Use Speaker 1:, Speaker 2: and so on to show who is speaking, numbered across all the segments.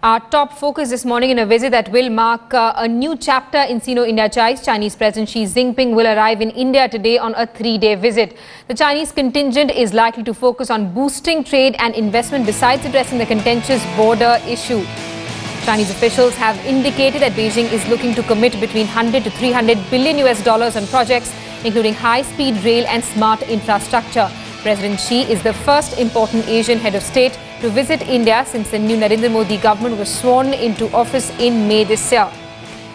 Speaker 1: Our top focus this morning in a visit that will mark a new chapter in Sino-India ties. Chinese President Xi Jinping will arrive in India today on a 3-day visit. The Chinese contingent is likely to focus on boosting trade and investment besides addressing the contentious border issue. Chinese officials have indicated that Beijing is looking to commit between 100 to 300 billion US dollars on projects, including high-speed rail and smart infrastructure. President Xi is the first important Asian head of state to visit India since the new Narendra Modi government was sworn into office in May this year.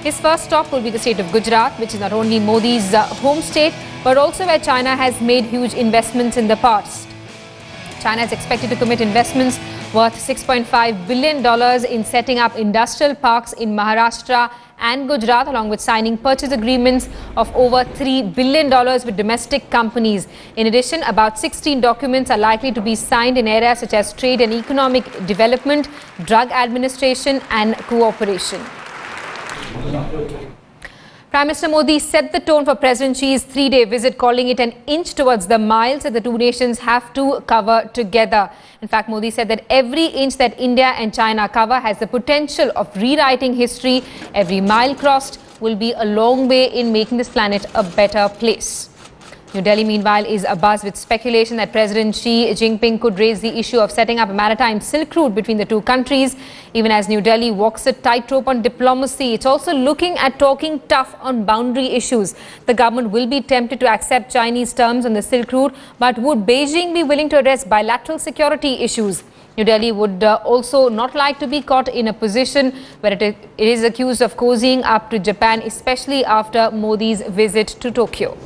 Speaker 1: His first stop will be the state of Gujarat, which is not only Modi's home state, but also where China has made huge investments in the past. China is expected to commit investments worth $6.5 billion in setting up industrial parks in Maharashtra and Gujarat, along with signing purchase agreements of over $3 billion with domestic companies. In addition, about 16 documents are likely to be signed in areas such as trade and economic development, drug administration and cooperation. Prime Minister Modi set the tone for President Xi's 3-day visit, calling it an inch towards the miles that the two nations have to cover together. In fact, Modi said that every inch that India and China cover has the potential of rewriting history. Every mile crossed will be a long way in making this planet a better place. New Delhi, meanwhile, is abuzz with speculation that President Xi Jinping could raise the issue of setting up a maritime Silk Route between the two countries. Even as New Delhi walks a tightrope on diplomacy, it's also looking at talking tough on boundary issues. The government will be tempted to accept Chinese terms on the Silk Route, but would Beijing be willing to address bilateral security issues? New Delhi would also not like to be caught in a position where it is accused of cozying up to Japan, especially after Modi's visit to Tokyo.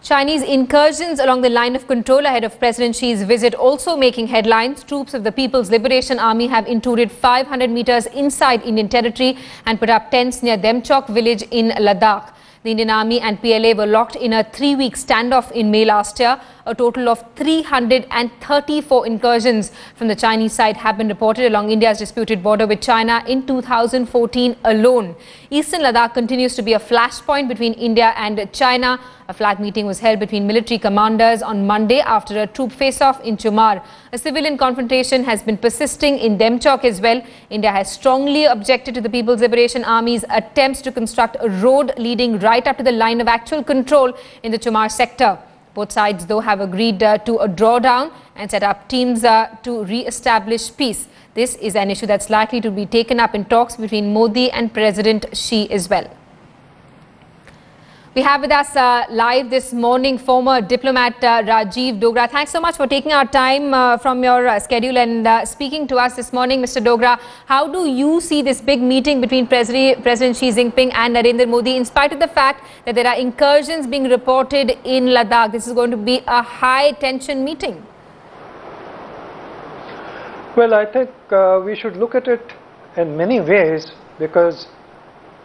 Speaker 1: Chinese incursions along the line of control ahead of President Xi's visit also making headlines. Troops of the People's Liberation Army have intruded 500 meters inside Indian territory and put up tents near Demchok village in Ladakh. The Indian Army and PLA were locked in a 3-week standoff in May last year. A total of 334 incursions from the Chinese side have been reported along India's disputed border with China in 2014 alone. Eastern Ladakh continues to be a flashpoint between India and China. A flag meeting was held between military commanders on Monday after a troop face-off in Chumar. A civilian confrontation has been persisting in Demchok as well. India has strongly objected to the People's Liberation Army's attempts to construct a road leading right up to the line of actual control in the Chumar sector. Both sides, though, have agreed to a drawdown and set up teams to re-establish peace. This is an issue that's likely to be taken up in talks between Modi and President Xi as well. We have with us live this morning former diplomat Rajiv Dogra. Thanks so much for taking our time from your schedule and speaking to us this morning, Mr. Dogra. How do you see this big meeting between President Xi Jinping and Narendra Modi, in spite of the fact that there are incursions being reported in Ladakh? This is going to be a high-tension meeting.
Speaker 2: Well, I think we should look at it in many ways, because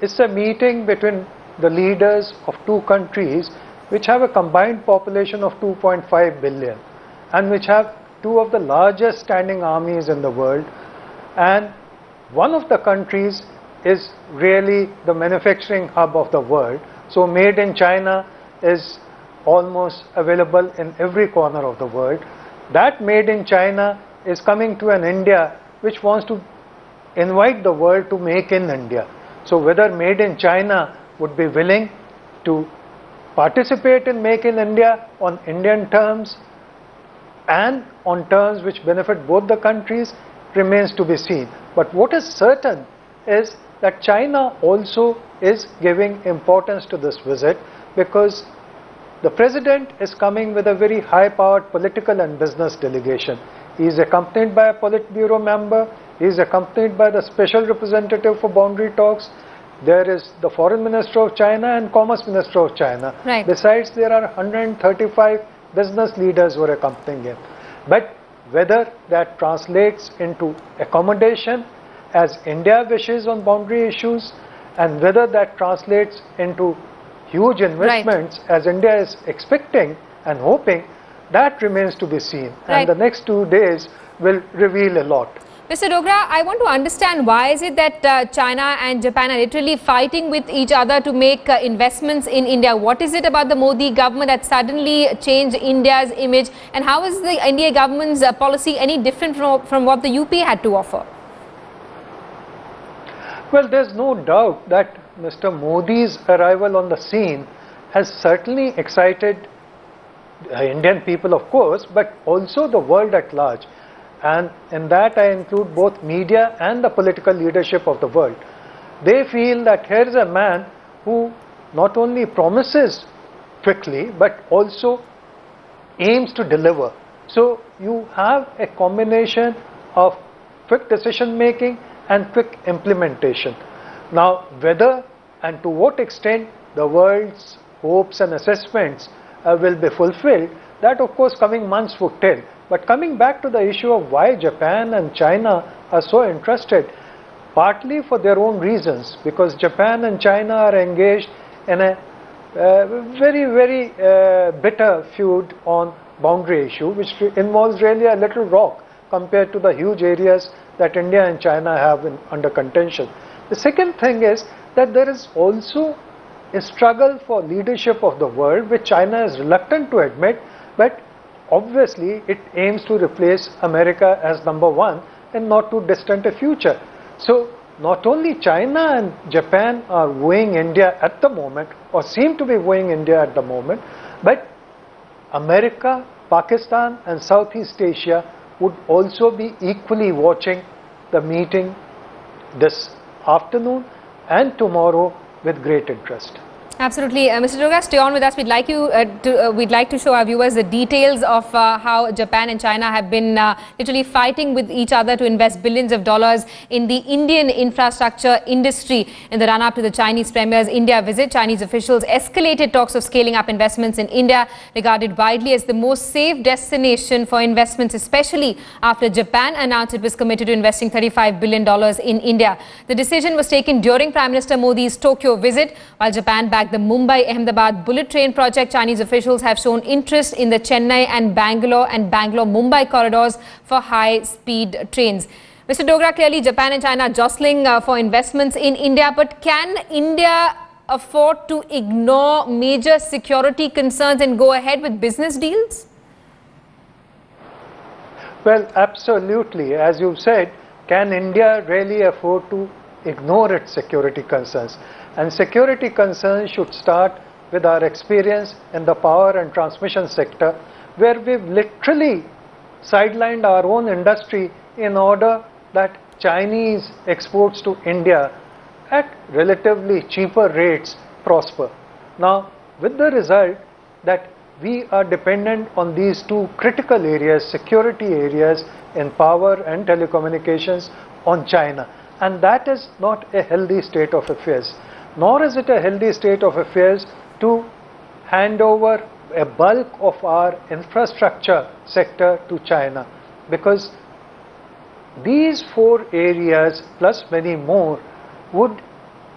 Speaker 2: it's a meeting between the leaders of two countries which have a combined population of 2.5 billion and which have two of the largest standing armies in the world, and one of the countries is really the manufacturing hub of the world. So made in China is almost available in every corner of the world. That made in China is coming to an India which wants to invite the world to make in India. So whether made in China would be willing to participate in Make in India on Indian terms and on terms which benefit both the countries remains to be seen. But what is certain is that China also is giving importance to this visit, because the President is coming with a very high-powered political and business delegation. He is accompanied by a Politburo member, he is accompanied by the Special Representative for Boundary Talks. There is the Foreign Minister of China and Commerce Minister of China.
Speaker 1: Right.
Speaker 2: Besides, there are 135 business leaders who are accompanying him. But whether that translates into accommodation as India wishes on boundary issues, and whether that translates into huge investments as India is expecting and hoping, that remains to be seen.
Speaker 1: Right.
Speaker 2: And the next 2 days will reveal a lot.
Speaker 1: Mr. Dogra, I want to understand why is it that China and Japan are literally fighting with each other to make investments in India? What is it about the Modi government that suddenly changed India's image, and how is the India government's policy any different from what the UP had to offer?
Speaker 2: Well, there's no doubt that Mr. Modi's arrival on the scene has certainly excited Indian people, of course, but also the world at large. And in that I include both media and the political leadership of the world. They feel that here is a man who not only promises quickly, but also aims to deliver. So you have a combination of quick decision making and quick implementation. Now, whether and to what extent the world's hopes and assessments will be fulfilled, that of course coming months would tell. But coming back to the issue of why Japan and China are so interested, partly for their own reasons, because Japan and China are engaged in a very bitter feud on boundary issue, which involves really a little rock compared to the huge areas that India and China have under contention. The second thing is that there is also a struggle for leadership of the world, which China is reluctant to admit, but obviously it aims to replace America as #1 in not too distant a future. So not only China and Japan are wooing India at the moment, or seem to be wooing India at the moment, but America, Pakistan and Southeast Asia would also be equally watching the meeting this afternoon and tomorrow with great interest.
Speaker 1: Absolutely. Mr. Dogra, stay on with us. We'd like to show our viewers the details of how Japan and China have been literally fighting with each other to invest billions of dollars in the Indian infrastructure industry in the run-up to the Chinese Premier's India visit. Chinese officials escalated talks of scaling up investments in India, regarded widely as the most safe destination for investments, especially after Japan announced it was committed to investing $35 billion in India. The decision was taken during Prime Minister Modi's Tokyo visit, while Japan backed the Mumbai-Ahmedabad bullet train project. Chinese officials have shown interest in the Chennai and Bangalore-Mumbai corridors for high-speed trains. Mr. Dogra, clearly Japan and China are jostling for investments in India, but can India afford to ignore major security concerns and go ahead with business deals?
Speaker 2: Well, absolutely. As you said, can India really afford to ignore its security concerns? And security concerns should start with our experience in the power and transmission sector, where we've literally sidelined our own industry in order that Chinese exports to India at relatively cheaper rates prosper. Now, with the result that we are dependent on these two critical areas, security areas in power and telecommunications, on China. And that is not a healthy state of affairs. Nor is it a healthy state of affairs to hand over a bulk of our infrastructure sector to China, because these four areas plus many more would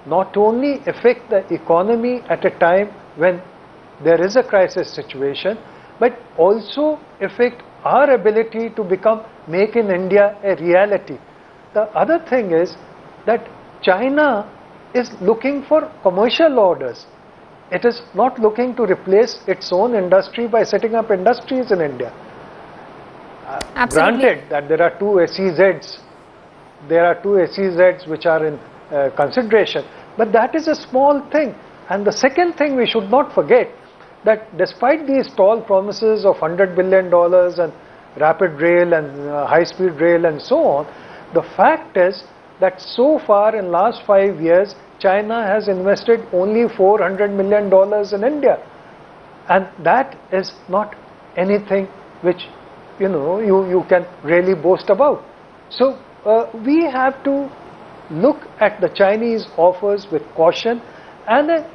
Speaker 2: not only affect the economy at a time when there is a crisis situation, but also affect our ability to make in India a reality. The other thing is that China is looking for commercial orders. It is not looking to replace its own industry by setting up industries in India. Granted that there are two SEZs which are in consideration, but that is a small thing. And the second thing we should not forget, that despite these tall promises of $100 billion and rapid rail and high-speed rail and so on, the fact is that so far in last 5 years, China has invested only $400 million in India. And that is not anything which, you can really boast about. So we have to look at the Chinese offers with caution and a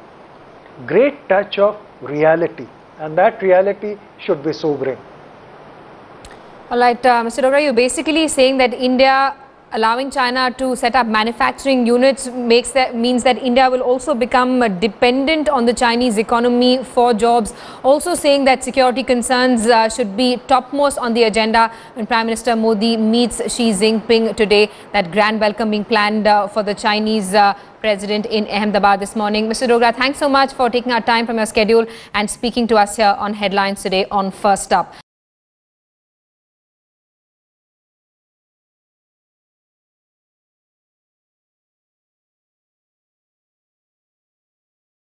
Speaker 2: great touch of reality. And that reality should be sobering.
Speaker 1: All right, Mr. Dogra, you're basically saying that India allowing China to set up manufacturing units means that India will also become dependent on the Chinese economy for jobs. Also saying that security concerns should be topmost on the agenda when Prime Minister Modi meets Xi Jinping today. That grand welcome being planned for the Chinese President in Ahmedabad this morning. Mr. Dogra, thanks so much for taking our time from your schedule and speaking to us here on Headlines today on First Up.